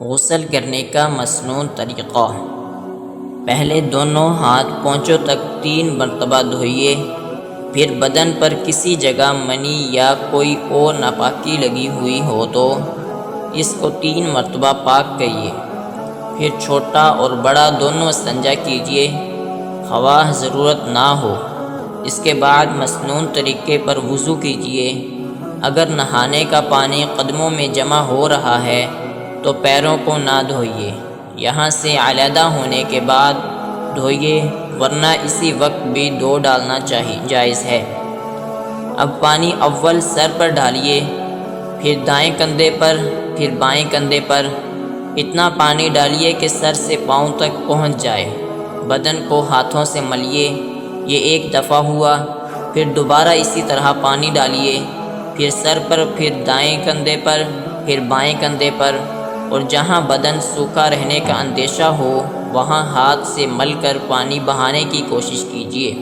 غسل کرنے کا مسنون طریقہ: پہلے دونوں ہاتھ پونچھوں تک 3 مرتبہ دھوئیے، پھر بدن پر کسی جگہ منی یا کوئی اور ناپاکی لگی ہوئی ہو تو اس کو 3 مرتبہ پاک کریے، پھر چھوٹا اور بڑا دونوں استنجا کیجیے، خواہ ضرورت نہ ہو۔ اس کے بعد مسنون طریقے پر وضو کیجیے۔ اگر نہانے کا پانی قدموں میں جمع ہو رہا ہے تو پیروں کو نہ دھوئیے، یہاں سے علیحدہ ہونے کے بعد دھوئیے، ورنہ اسی وقت بھی دھو ڈالنا جائز ہے۔ اب پانی اول سر پر ڈالیے، پھر دائیں کندھے پر، پھر بائیں کندھے پر۔ اتنا پانی ڈالیے کہ سر سے پاؤں تک پہنچ جائے۔ بدن کو ہاتھوں سے ملیے، یہ ایک دفعہ ہوا۔ پھر دوبارہ اسی طرح پانی ڈالیے، پھر سر پر، پھر دائیں کندھے پر، پھر بائیں کندھے پر، اور جہاں بدن سوکھا رہنے کا اندیشہ ہو وہاں ہاتھ سے مل کر پانی بہانے کی کوشش کیجیے۔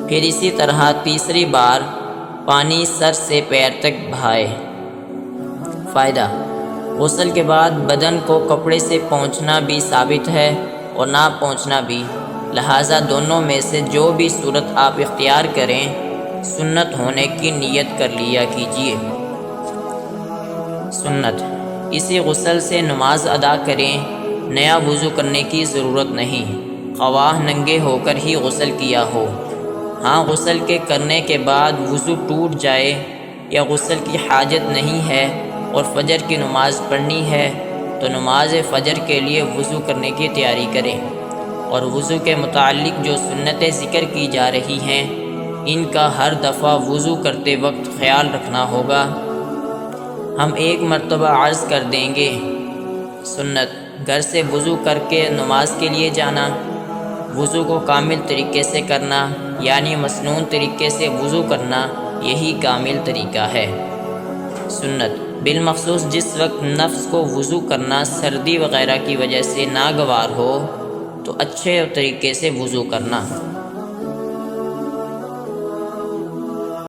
پھر اسی طرح تیسری بار پانی سر سے پیر تک بہائے۔ فائدہ: غسل کے بعد بدن کو کپڑے سے پونچھنا بھی ثابت ہے اور نہ پونچھنا بھی، لہٰذا دونوں میں سے جو بھی صورت آپ اختیار کریں، سنت ہونے کی نیت کر لیا کیجیے۔ سنت: اسی غسل سے نماز ادا کریں، نیا وضو کرنے کی ضرورت نہیں، خواہ ننگے ہو کر ہی غسل کیا ہو۔ ہاں، غسل کے کرنے کے بعد وضو ٹوٹ جائے یا غسل کی حاجت نہیں ہے اور فجر کی نماز پڑھنی ہے تو نماز فجر کے لیے وضو کرنے کی تیاری کریں، اور وضو کے متعلق جو سنتیں ذکر کی جا رہی ہیں ان کا ہر دفعہ وضو کرتے وقت خیال رکھنا ہوگا۔ ہم ایک مرتبہ عرض کر دیں گے۔ سنت: گھر سے وضو کر کے نماز کے لیے جانا، وضو کو کامل طریقے سے کرنا، یعنی مسنون طریقے سے وضو کرنا، یہی کامل طریقہ ہے۔ سنت: بالمخصوص جس وقت نفس کو وضو کرنا سردی وغیرہ کی وجہ سے ناگوار ہو تو اچھے طریقے سے وضو کرنا۔